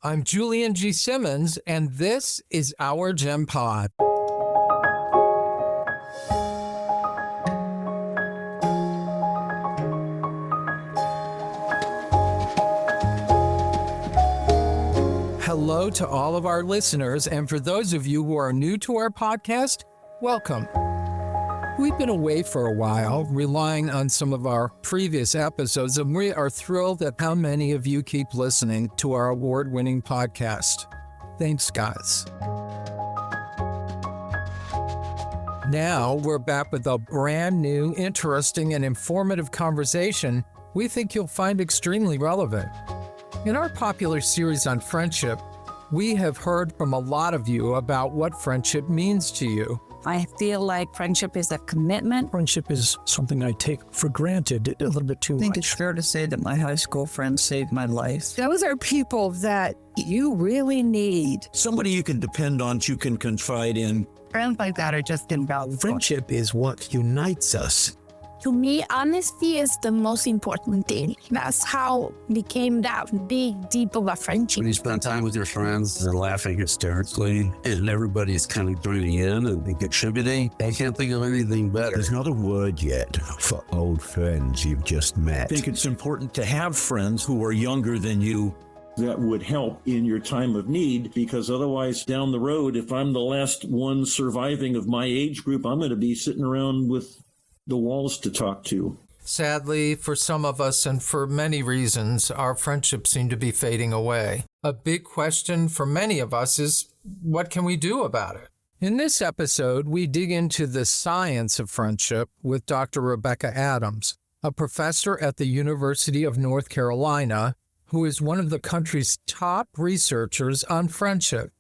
I'm Julian G. Simmons, and this is Our Gem Pod. Hello to all of our listeners, and for those of you who are new to our podcast, welcome. We've been away for a while, relying on some of our previous episodes, and we are thrilled at how many of you keep listening to our award-winning podcast. Thanks, guys. Now we're back with a brand new, interesting, and informative conversation we think you'll find extremely relevant. In our popular series on friendship, we have heard from a lot of you about what friendship means to you. I feel like friendship is a commitment. Friendship is something I take for granted a little bit too much. I think it's fair to say that my high school friends saved my life. Those are people that you really need. Somebody you can depend on, you can confide in. Friends like that are just invaluable. Friendship is what unites us. To me, honesty is the most important thing. That's how became that big, deep of a friendship. When you spend time with your friends, they're laughing hysterically, and everybody's kind of joining in and contributing. I can't think of anything better. There's not a word yet for old friends you've just met. I think it's important to have friends who are younger than you. That would help in your time of need, because otherwise down the road, if I'm the last one surviving of my age group, I'm going to be sitting around with the walls to talk to. Sadly, for some of us and for many reasons, our friendships seem to be fading away. A big question for many of us is, what can we do about it? In this episode, we dig into the science of friendship with Dr. Rebecca Adams, a professor at the University of North Carolina, who is one of the country's top researchers on friendship.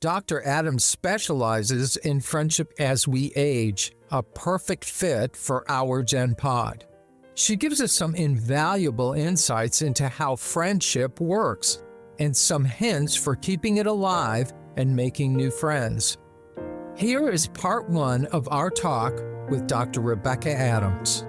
Dr. Adams specializes in friendship as we age, a perfect fit for Our Gen Pod. She gives us some invaluable insights into how friendship works and some hints for keeping it alive and making new friends. Here is part one of our talk with Dr. Rebecca Adams.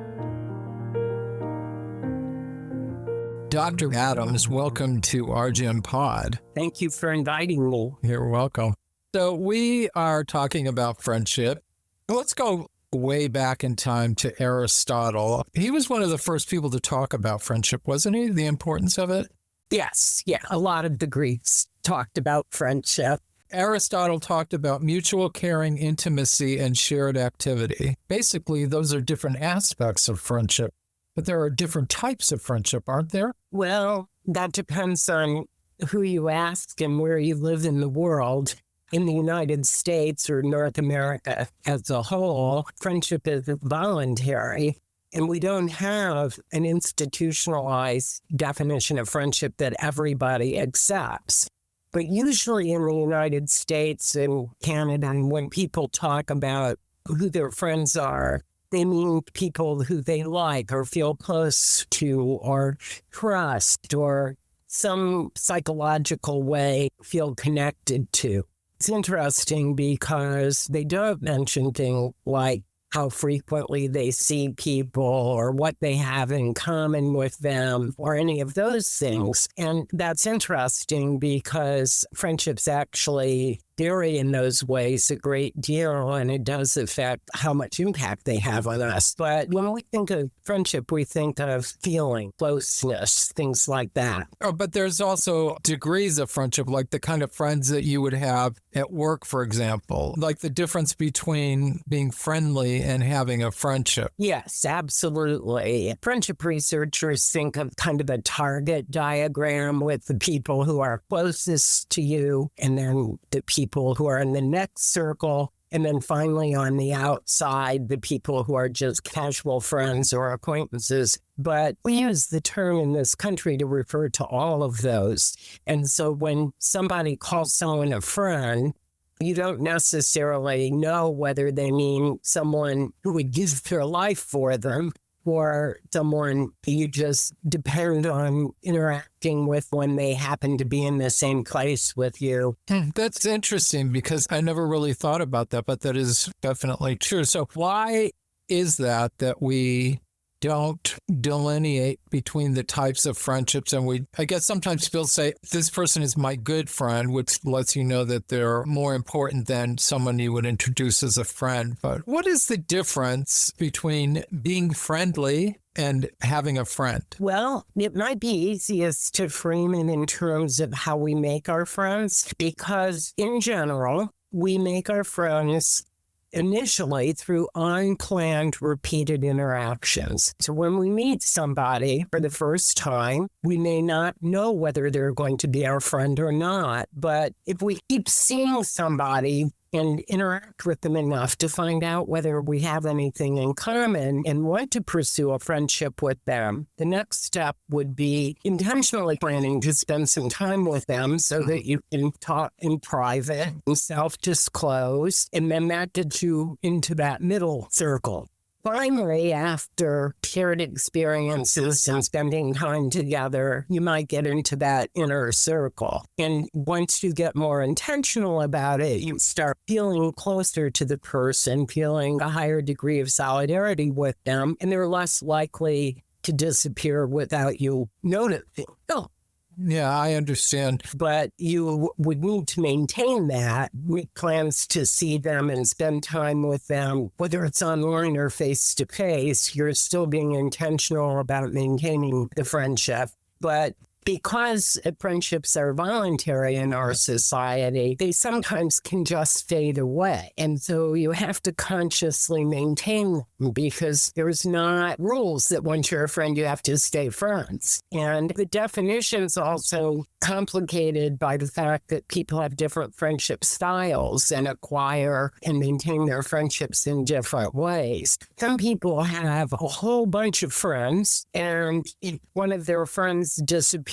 Dr. Adams, welcome to Our Gen Pod. Thank you for inviting me. You're welcome. So we are talking about friendship. Let's go way back in time to Aristotle. He was one of the first people to talk about friendship, wasn't he? The importance of it? Yes, a lot of the Greeks talked about friendship. Aristotle talked about mutual caring, intimacy, and shared activity. Basically, those are different aspects of friendship, but there are different types of friendship, aren't there? Well, that depends on who you ask and where you live in the world. In the United States or North America as a whole, friendship is voluntary, and we don't have an institutionalized definition of friendship that everybody accepts. But usually in the United States and Canada, when people talk about who their friends are, they mean people who they like or feel close to or trust or some psychological way feel connected to. It's interesting because they don't mention things like how frequently they see people or what they have in common with them or any of those things. And that's interesting because friendships actually vary in those ways a great deal, and it does affect how much impact they have on us. But when we think of friendship, we think of feeling, closeness, things like that. Oh, but there's also degrees of friendship, like the kind of friends that you would have at work, for example, like the difference between being friendly and having a friendship. Yes, absolutely. Friendship researchers think of kind of a target diagram with the people who are closest to you and then the people who are in the next circle, and then finally on the outside, the people who are just casual friends or acquaintances. But we use the term in this country to refer to all of those. And so when somebody calls someone a friend, you don't necessarily know whether they mean someone who would give their life for them or someone you just depend on interacting with when they happen to be in the same place with you. That's interesting because I never really thought about that, but that is definitely true. So why is that we don't delineate between the types of friendships. And I guess sometimes people say, this person is my good friend, which lets you know that they're more important than someone you would introduce as a friend. But what is the difference between being friendly and having a friend? Well, it might be easiest to frame it in terms of how we make our friends, because in general, we make our friends initially through unplanned, repeated interactions. So when we meet somebody for the first time, we may not know whether they're going to be our friend or not. But if we keep seeing somebody and interact with them enough to find out whether we have anything in common and want to pursue a friendship with them, the next step would be intentionally planning to spend some time with them so that you can talk in private and self-disclose, and then that gets you into that middle circle. Finally, after shared experiences and spending time together, you might get into that inner circle. And once you get more intentional about it, you start feeling closer to the person, feeling a higher degree of solidarity with them, and they're less likely to disappear without you noticing. Oh, yeah, I understand. But you would need to maintain that with plans to see them and spend time with them, whether it's online or face-to-face. You're still being intentional about maintaining the friendship. But because friendships are voluntary in our society, they sometimes can just fade away. And so you have to consciously maintain them, because there's not rules that once you're a friend, you have to stay friends. And the definition's also complicated by the fact that people have different friendship styles and acquire and maintain their friendships in different ways. Some people have a whole bunch of friends, and if one of their friends disappears,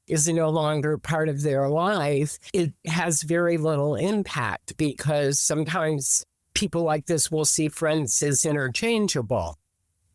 is no longer part of their life, it has very little impact, because sometimes people like this will see friends as interchangeable.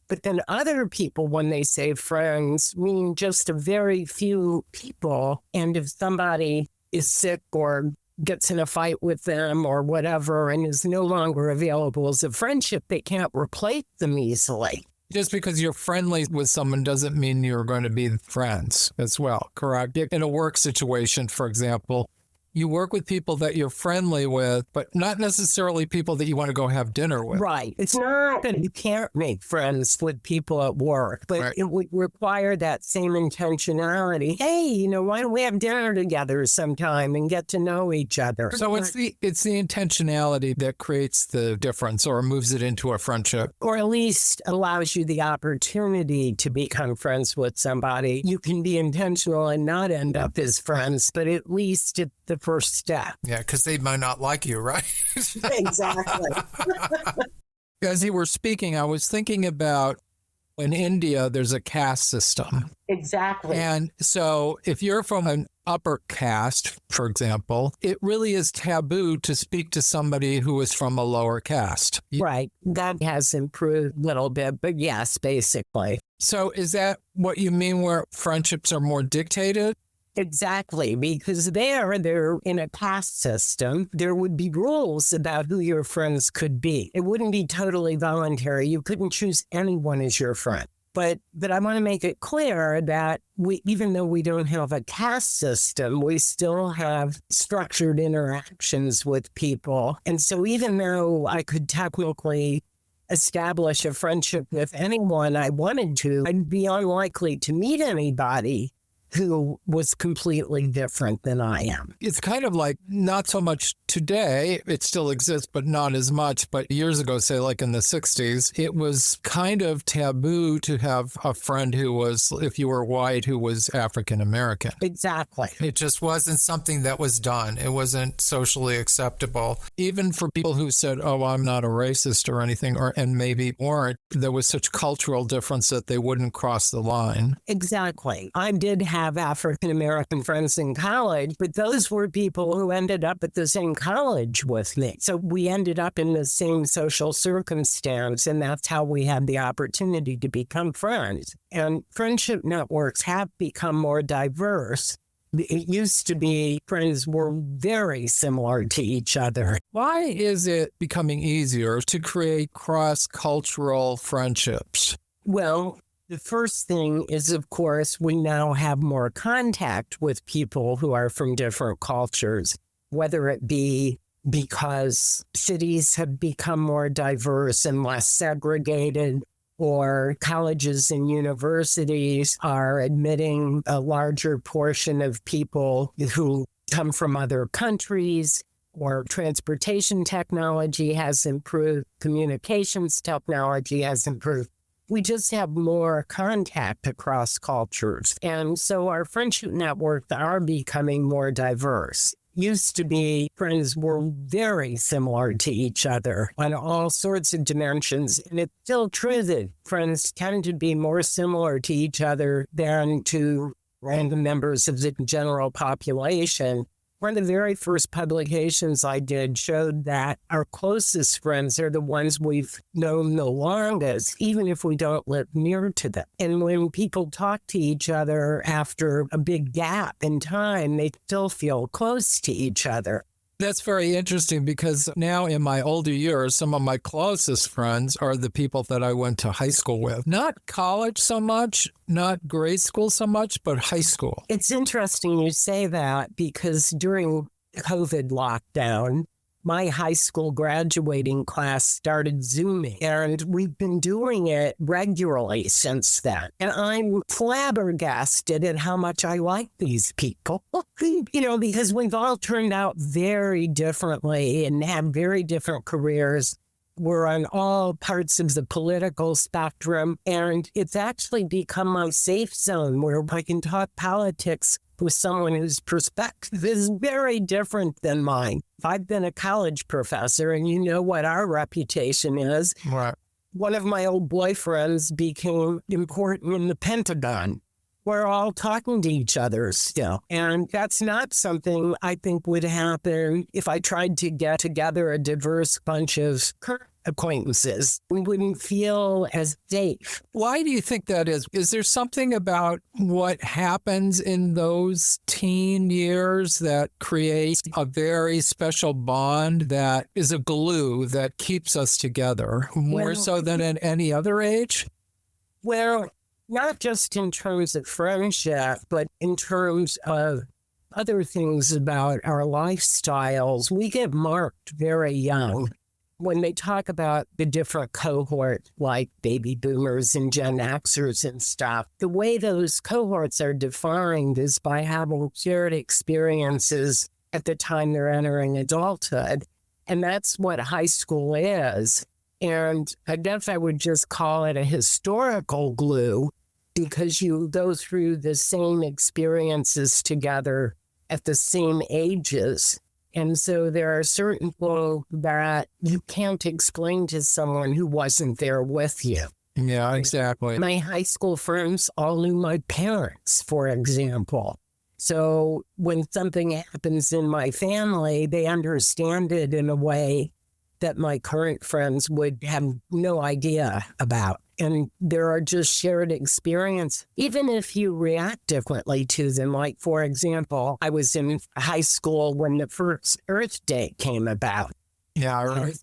But then other people, when they say friends, mean just a very few people. And if somebody is sick or gets in a fight with them or whatever and is no longer available as a friendship, they can't replace them easily. Just because you're friendly with someone doesn't mean you're going to be friends as well, correct? In a work situation, for example, you work with people that you're friendly with, but not necessarily people that you want to go have dinner with. Right. It's not that you can't make friends with people at work, but It would require that same intentionality. Hey, why don't we have dinner together sometime and get to know each other? So it's the intentionality that creates the difference, or moves it into a friendship. Or at least allows you the opportunity to become friends with somebody. You can be intentional and not end up as friends, but at least it's the first step. Yeah, because they might not like you, right? Exactly. As you were speaking, I was thinking about in India, there's a caste system. Exactly. And so if you're from an upper caste, for example, it really is taboo to speak to somebody who is from a lower caste. Right. That has improved a little bit, but yes, basically. So is that what you mean, where friendships are more dictated? Exactly, because they're in a caste system. There would be rules about who your friends could be. It wouldn't be totally voluntary. You couldn't choose anyone as your friend. But I want to make it clear that even though we don't have a caste system, we still have structured interactions with people. And so even though I could technically establish a friendship with anyone I wanted to, I'd be unlikely to meet anybody who was completely different than I am. It's kind of like, not so much today, it still exists, but not as much. But years ago, say like in the 60s, it was kind of taboo to have a friend who was, if you were white, who was African American. Exactly. It just wasn't something that was done. It wasn't socially acceptable. Even for people who said, oh, I'm not a racist or anything, and maybe weren't, there was such cultural difference that they wouldn't cross the line. Exactly. I did have African American friends in college, but those were people who ended up at the same college with me. So we ended up in the same social circumstance, and that's how we had the opportunity to become friends. And friendship networks have become more diverse. It used to be friends were very similar to each other. Why is it becoming easier to create cross-cultural friendships? Well, the first thing is, of course, we now have more contact with people who are from different cultures, whether it be because cities have become more diverse and less segregated, or colleges and universities are admitting a larger portion of people who come from other countries, or transportation technology has improved, communications technology has improved. We just have more contact across cultures. And so our friendship networks are becoming more diverse. Used to be, friends were very similar to each other on all sorts of dimensions. And it's still true that friends tend to be more similar to each other than to random members of the general population. One of the very first publications I did showed that our closest friends are the ones we've known the longest, even if we don't live near to them. And when people talk to each other after a big gap in time, they still feel close to each other. That's very interesting because now in my older years, some of my closest friends are the people that I went to high school with. Not college so much, not grade school so much, but high school. It's interesting you say that because during COVID lockdown, my high school graduating class started Zooming, and we've been doing it regularly since then. And I'm flabbergasted at how much I like these people, because we've all turned out very differently and have very different careers. We're on all parts of the political spectrum, and it's actually become my safe zone where I can talk politics with someone whose perspective is very different than mine. I've been a college professor, and you know what our reputation is. Right. One of my old boyfriends became important in the Pentagon. We're all talking to each other still. And that's not something I think would happen if I tried to get together a diverse bunch of current acquaintances. We wouldn't feel as safe. Why do you think that is? Is there something about what happens in those teen years that creates a very special bond that is a glue that keeps us together more so than at any other age? Well, not just in terms of friendship, but in terms of other things about our lifestyles. We get marked very young. When they talk about the different cohorts, like baby boomers and Gen Xers and stuff, the way those cohorts are defined is by having shared experiences at the time they're entering adulthood. And that's what high school is. And I guess I would just call it a historical glue because you go through the same experiences together at the same ages. And so there are certain people that you can't explain to someone who wasn't there with you. Yeah, exactly. My high school friends all knew my parents, for example. So when something happens in my family, they understand it in a way that my current friends would have no idea about. And there are just shared experience, even if you react differently to them. Like, for example, I was in high school when the first Earth Day came about. Yeah, right.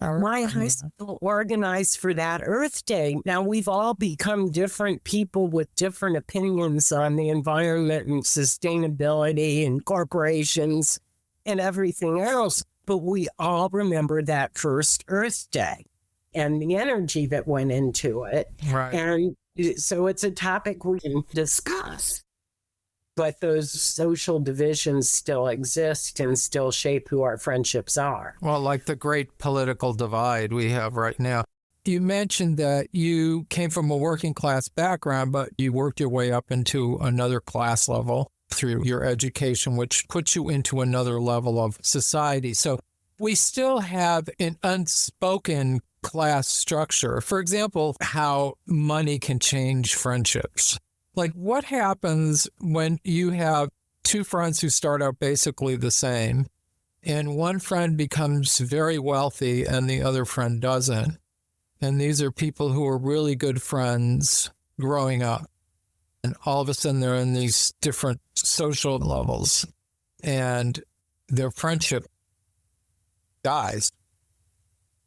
My high school organized for that Earth Day. Now, we've all become different people with different opinions on the environment and sustainability and corporations and everything else. But we all remember that first Earth Day and the energy that went into it. Right. And so it's a topic we can discuss. But those social divisions still exist and still shape who our friendships are. Well, like the great political divide we have right now. You mentioned that you came from a working class background, but you worked your way up into another class level through your education, which puts you into another level of society. So we still have an unspoken class structure. For example, how money can change friendships. Like, what happens when you have two friends who start out basically the same, and one friend becomes very wealthy and the other friend doesn't? And these are people who are really good friends growing up. And all of a sudden, they're in these different social levels, and their friendship dies.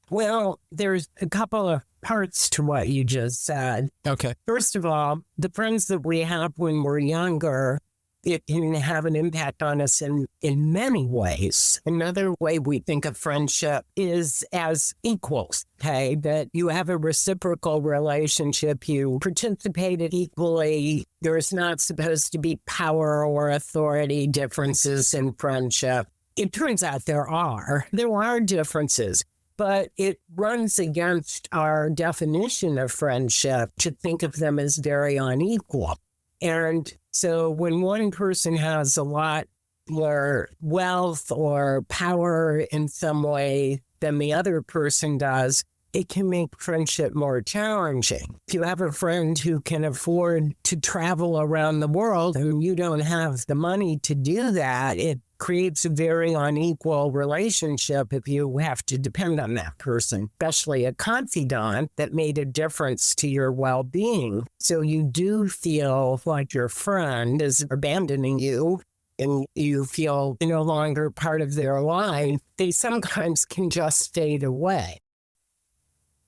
Well, there's a couple of parts to what you just said. Okay. First of all, the friends that we have when we're younger, it can have an impact on us in many ways. Another way we think of friendship is as equals, okay? That you have a reciprocal relationship, you participated equally. There's not supposed to be power or authority differences in friendship. It turns out there are differences, but it runs against our definition of friendship to think of them as very unequal. And so when one person has a lot more wealth or power in some way than the other person does, it can make friendship more challenging. If you have a friend who can afford to travel around the world and you don't have the money to do that, it creates a very unequal relationship if you have to depend on that person, especially a confidant that made a difference to your well-being. So you do feel like your friend is abandoning you and you feel no longer part of their life. They sometimes can just fade away.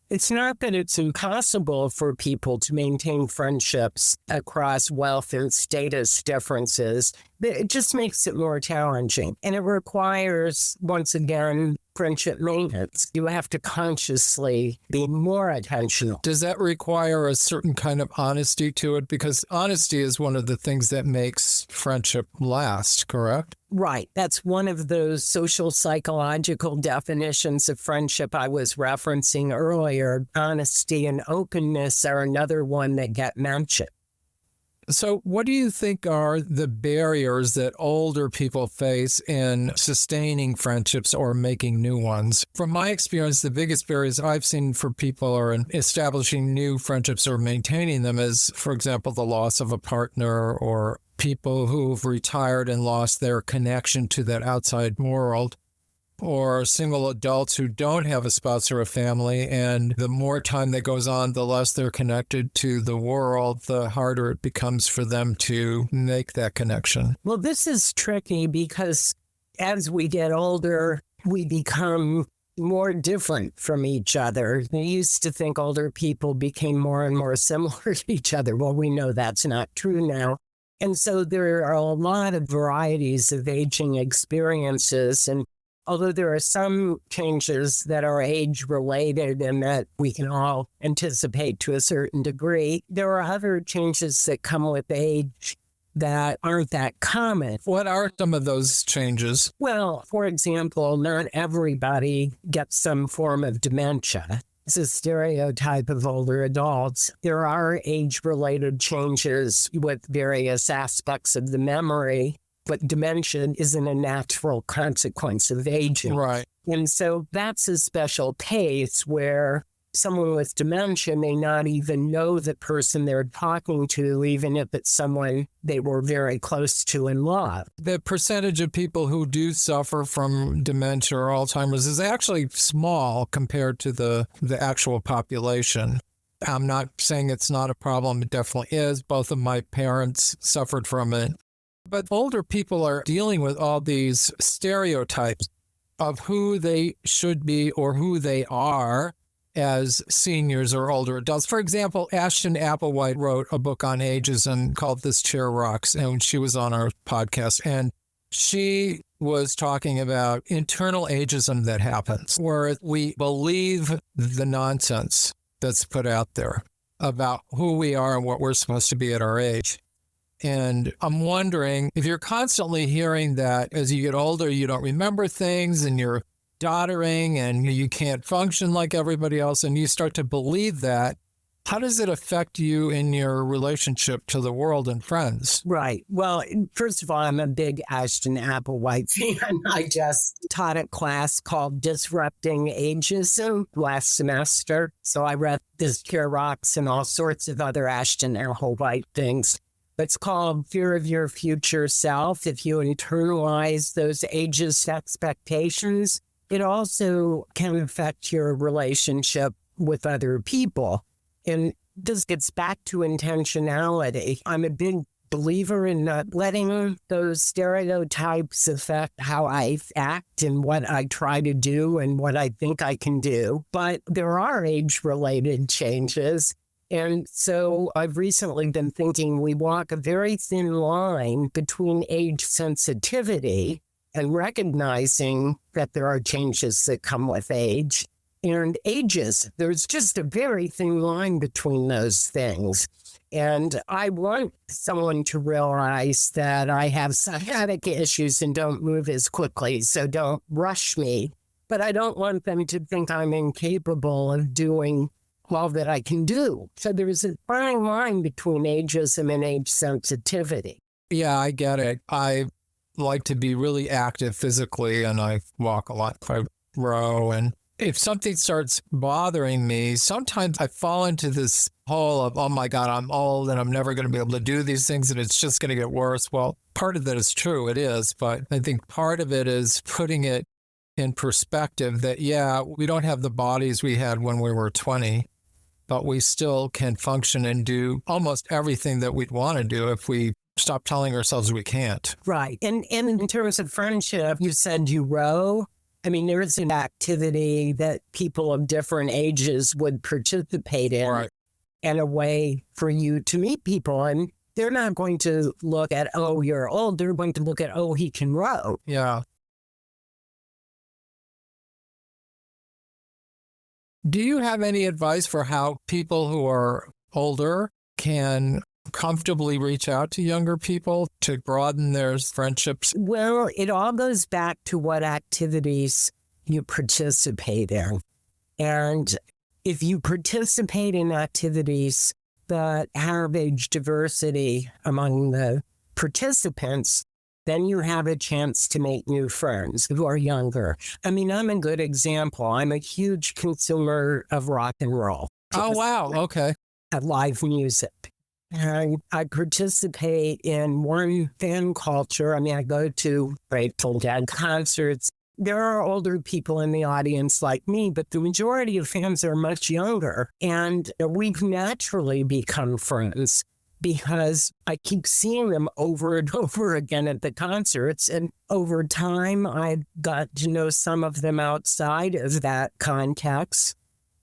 It's not that it's impossible for people to maintain friendships across wealth and status differences, but it just makes it more challenging. And it requires, once again, friendship maintenance. You have to consciously be more attentional. Does that require a certain kind of honesty to it? Because honesty is one of the things that makes friendship last, correct? Right. That's one of those social psychological definitions of friendship I was referencing earlier. Honesty and openness are another one that get mentioned. So what do you think are the barriers that older people face in sustaining friendships or making new ones? From my experience, the biggest barriers I've seen for people are in establishing new friendships or maintaining them is, for example, the loss of a partner or people who've retired and lost their connection to that outside world, or single adults who don't have a spouse or a family, and the more time that goes on, the less they're connected to the world, the harder it becomes for them to make that connection. Well, this is tricky because as we get older, we become more different from each other. We used to think older people became more and more similar to each other. Well, we know that's not true now. And so there are a lot of varieties of aging experiences. And although there are some changes that are age-related and that we can all anticipate to a certain degree, there are other changes that come with age that aren't that common. What are some of those changes? Well, for example, not everybody gets some form of dementia. It's a stereotype of older adults. There are age-related changes with various aspects of the memory, but dementia isn't a natural consequence of aging. Right. And so that's a special case where someone with dementia may not even know the person they're talking to, even if it's someone they were very close to and loved. The percentage of people who do suffer from dementia or Alzheimer's is actually small compared to the actual population. I'm not saying it's not a problem. It definitely is. Both of my parents suffered from it. But older people are dealing with all these stereotypes of who they should be or who they are as seniors or older adults. For example, Ashton Applewhite wrote a book on ageism called This Chair Rocks, and she was on our podcast. And she was talking about internal ageism that happens, where we believe the nonsense that's put out there about who we are and what we're supposed to be at our age. And I'm wondering if you're constantly hearing that as you get older, you don't remember things and you're doddering and you can't function like everybody else, and you start to believe that, how does it affect you in your relationship to the world and friends? Right. Well, first of all, I'm a big Ashton Applewhite fan. I just taught a class called Disrupting Ageism last semester. So I read This Chair Rocks and all sorts of other Ashton Applewhite things. It's called Fear of Your Future Self. If you internalize those ageist expectations, it also can affect your relationship with other people. And this gets back to intentionality. I'm a big believer in not letting those stereotypes affect how I act and what I try to do and what I think I can do. But there are age-related changes. And so I've recently been thinking we walk a very thin line between age sensitivity and recognizing that there are changes that come with age and ages. There's just a very thin line between those things. And I want someone to realize that I have sciatic issues and don't move as quickly, so don't rush me. But I don't want them to think I'm incapable of doing all that I can do. So there's a fine line between ageism and age sensitivity. Yeah, I get it. I like to be really active physically, and I walk a lot. I row, and if something starts bothering me, sometimes I fall into this hole of, oh my God, I'm old and I'm never going to be able to do these things and it's just going to get worse. Well, part of that is true. It is. But I think part of it is putting it in perspective that, yeah, we don't have the bodies we had when we were 20, but we still can function and do almost everything that we'd want to do if we stop telling ourselves we can't. Right. And in terms of friendship, you said you row. I mean, there's an activity that people of different ages would participate in, Right. And a way for you to meet people. And they're not going to look at, oh, you're old. They're going to look at, oh, he can row. Yeah. Do you have any advice for how people who are older can comfortably reach out to younger people to broaden their friendships? Well, it all goes back to what activities you participate in. And if you participate in activities that have age diversity among the participants, then you have a chance to make new friends who are younger. I mean, I'm a good example. I'm a huge consumer of rock and roll. Oh, wow. Okay. Live music. And I participate in one fan culture. I mean, I go to Grateful Dead concerts. There are older people in the audience like me, but the majority of fans are much younger. And we've naturally become friends because I keep seeing them over and over again at the concerts. And over time, I got to know some of them outside of that context.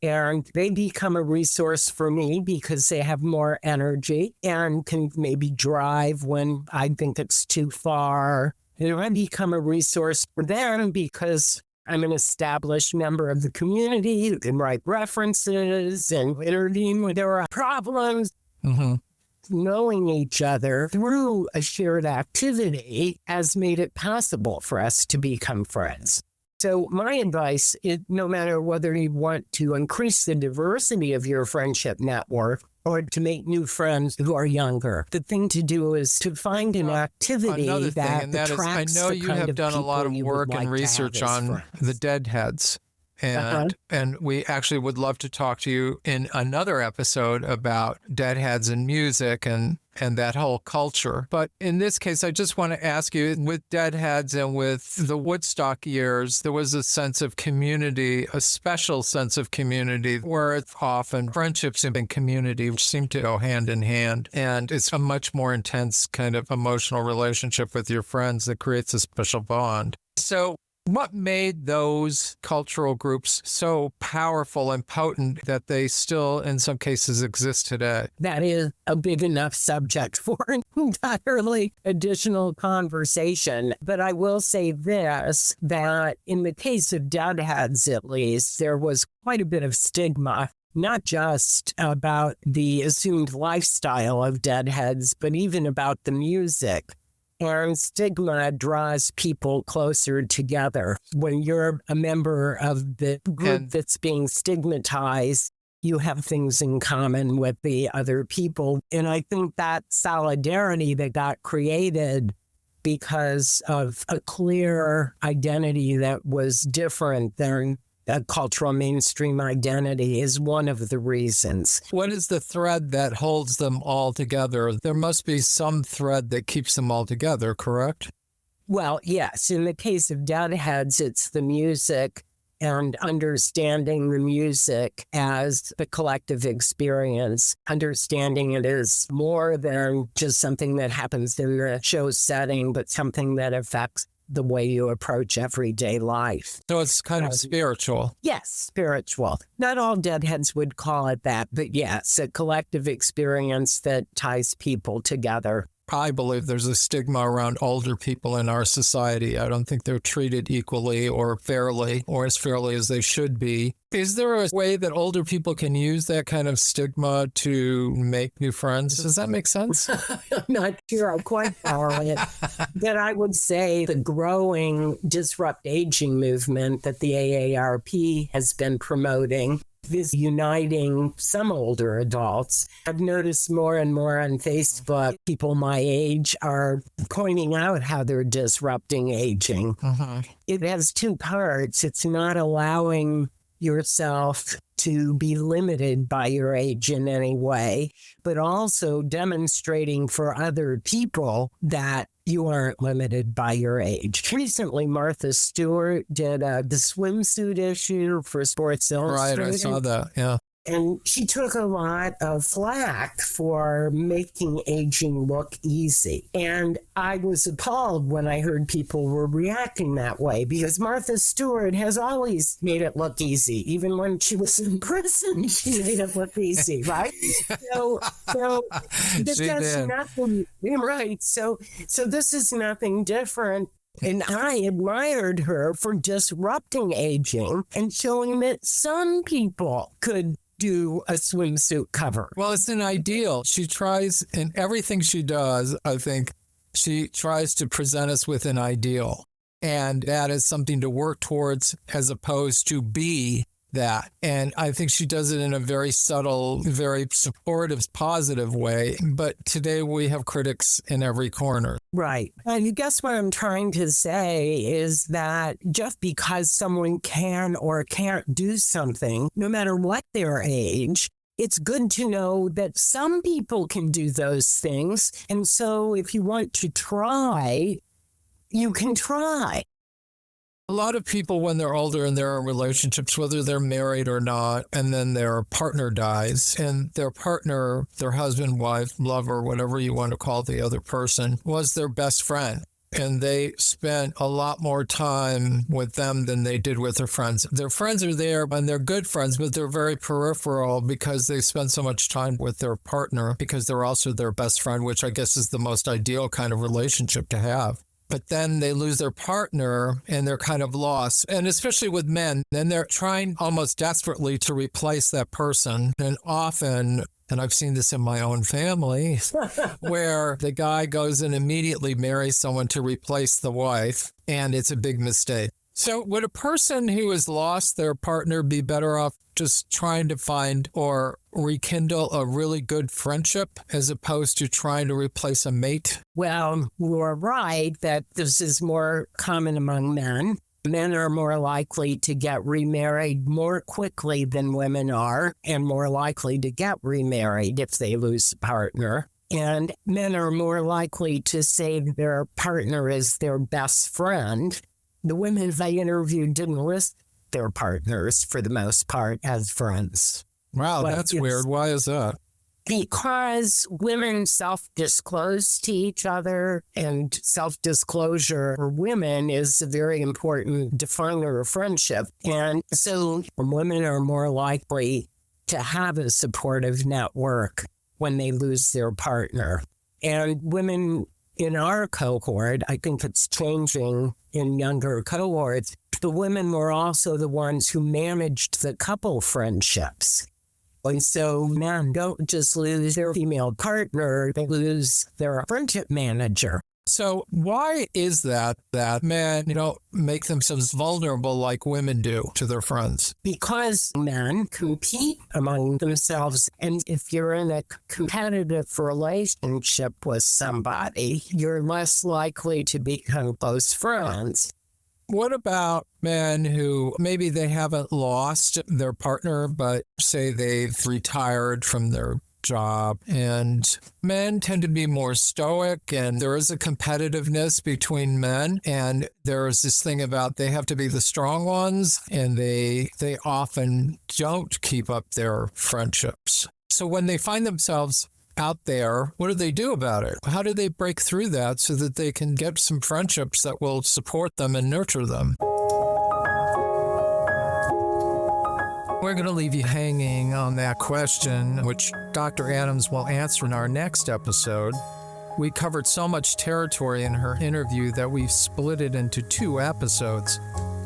And they become a resource for me because they have more energy and can maybe drive when I think it's too far. And I become a resource for them because I'm an established member of the community who can write references and intervene when there are problems. Mm-hmm. Knowing each other through a shared activity has made it possible for us to become friends. So my advice is, no matter whether you want to increase the diversity of your friendship network or to make new friends who are younger, the thing to do is to find an activity that attracts I know the you kind have of done a lot of people you work would and like to research have as on friends. the Deadheads. And we actually would love to talk to you in another episode about Deadheads and music and that whole culture. But in this case, I just want to ask you, with Deadheads and with the Woodstock years, there was a sense of community, a special sense of community, where often friendships and community seem to go hand in hand. And it's a much more intense kind of emotional relationship with your friends that creates a special bond. So what made those cultural groups so powerful and potent that they still, in some cases, exist today? That is a big enough subject for an entirely additional conversation. But I will say this, that in the case of Deadheads, at least, there was quite a bit of stigma, not just about the assumed lifestyle of Deadheads, but even about the music. And stigma draws people closer together. When you're a member of the group that's being stigmatized, you have things in common with the other people. And I think that solidarity that got created because of a clear identity that was different than a cultural mainstream identity is one of the reasons. What is the thread that holds them all together? There must be some thread that keeps them all together, correct? Well, yes. In the case of Deadheads, it's the music and understanding the music as the collective experience, understanding it as more than just something that happens in the show setting, but something that affects the way you approach everyday life. So it's kind of spiritual. Yes, spiritual. Not all Deadheads would call it that, but yes, a collective experience that ties people together. I believe there's a stigma around older people in our society. I don't think they're treated equally or fairly or as fairly as they should be. Is there a way that older people can use that kind of stigma to make new friends? Does that make sense? I'm not sure I'm quite following it. But I would say the growing Disrupt Aging movement that the AARP has been promoting is uniting some older adults. I've noticed more and more on Facebook, people my age are pointing out how they're disrupting aging. It has two parts. It's not allowing yourself to be limited by your age in any way, but also demonstrating for other people that you aren't limited by your age. Recently, Martha Stewart did the swimsuit issue for Sports Illustrated. Right, I saw that, yeah. And she took a lot of flack for making aging look easy. And I was appalled when I heard people were reacting that way, because Martha Stewart has always made it look easy. Even when she was in prison, she made it look easy, right? So this is nothing, right? So this is nothing different. And I admired her for disrupting aging and showing that some people could do a swimsuit cover. Well, it's an ideal. She tries, in everything she does, I think, she tries to present us with an ideal. And that is something to work towards as opposed to be that. And I think she does it in a very subtle, very supportive, positive way. But today we have critics in every corner. Right. And I guess what I'm trying to say is that just because someone can or can't do something, no matter what their age, it's good to know that some people can do those things. And so if you want to try, you can try. A lot of people, when they're older and they're in relationships, whether they're married or not, and then their partner dies, and their partner, their husband, wife, lover, whatever you want to call the other person, was their best friend. And they spent a lot more time with them than they did with their friends. Their friends are there and they're good friends, but they're very peripheral because they spend so much time with their partner because they're also their best friend, which I guess is the most ideal kind of relationship to have. But then they lose their partner and they're kind of lost. And especially with men, then they're trying almost desperately to replace that person. And often, and I've seen this in my own family, where the guy goes and immediately marries someone to replace the wife, and it's a big mistake. So would a person who has lost their partner be better off just trying to find or rekindle a really good friendship as opposed to trying to replace a mate? Well, you're right that this is more common among men. Men are more likely to get remarried more quickly than women are, and more likely to get remarried if they lose a partner. And men are more likely to say their partner is their best friend. The women I interviewed didn't list their partners, for the most part, as friends. Wow, that's weird. Why is that? Because women self-disclose to each other, and self-disclosure for women is a very important definer of friendship. And so women are more likely to have a supportive network when they lose their partner. And women in our cohort, I think it's changing in younger cohorts, the women were also the ones who managed the couple friendships. And so men don't just lose their female partner, they lose their friendship manager. So why is that men don't make themselves vulnerable like women do to their friends? Because men compete among themselves. And if you're in a competitive relationship with somebody, you're less likely to become close friends. What about men who maybe they haven't lost their partner, but say they've retired from their job, and men tend to be more stoic, and there is a competitiveness between men, and there is this thing about they have to be the strong ones, and they often don't keep up their friendships. So when they find themselves out there, what do they do about it? How do they break through that so that they can get some friendships that will support them and nurture them? We're going to leave you hanging on that question, which Dr. Adams will answer in our next episode. We covered so much territory in her interview that we've split it into 2 episodes.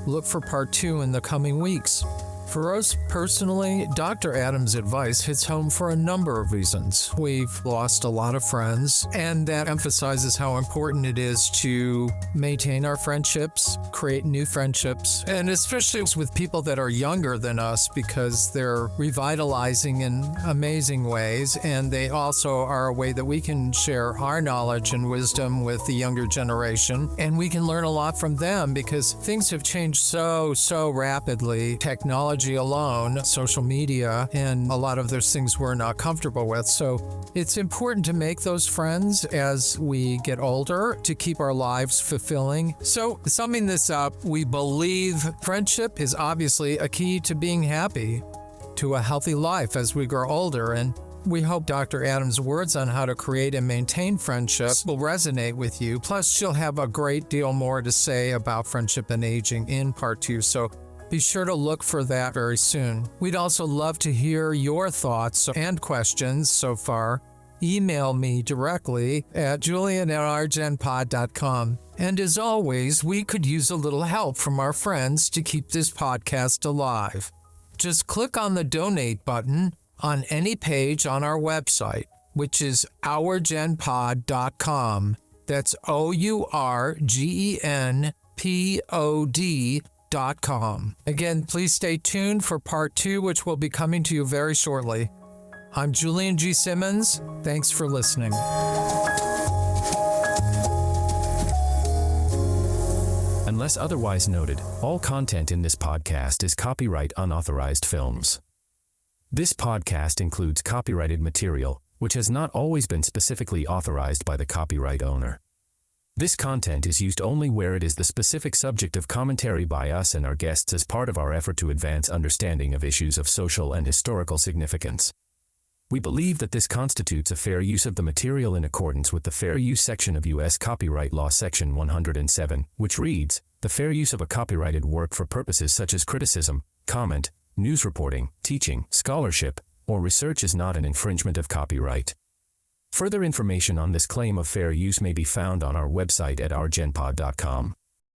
Look for part 2 in the coming weeks. For us personally, Dr. Adams' advice hits home for a number of reasons. We've lost a lot of friends, and that emphasizes how important it is to maintain our friendships, create new friendships, and especially with people that are younger than us, because they're revitalizing in amazing ways, and they also are a way that we can share our knowledge and wisdom with the younger generation, and we can learn a lot from them because things have changed so rapidly. Technology alone, social media, and a lot of those things we're not comfortable with. So it's important to make those friends as we get older to keep our lives fulfilling. So summing this up, we believe friendship is obviously a key to being happy, to a healthy life as we grow older. And we hope Dr. Adams' words on how to create and maintain friendships will resonate with you. Plus, she'll have a great deal more to say about friendship and aging in part 2. So be sure to look for that very soon. We'd also love to hear your thoughts and questions so far. Email me directly at julian@ourgenpod.com. And as always, we could use a little help from our friends to keep this podcast alive. Just click on the donate button on any page on our website, which is ourgenpod.com. That's OURGENPOD.com. Again, please stay tuned for part 2, which will be coming to you very shortly. I'm Julian G. Simmons. Thanks for listening. Unless otherwise noted, all content in this podcast is copyright unauthorized films. This podcast includes copyrighted material, which has not always been specifically authorized by the copyright owner. This content is used only where it is the specific subject of commentary by us and our guests as part of our effort to advance understanding of issues of social and historical significance. We believe that this constitutes a fair use of the material in accordance with the Fair Use section of U.S. Copyright Law Section 107, which reads, "The fair use of a copyrighted work for purposes such as criticism, comment, news reporting, teaching, scholarship, or research is not an infringement of copyright." Further information on this claim of fair use may be found on our website at ourgenpod.com.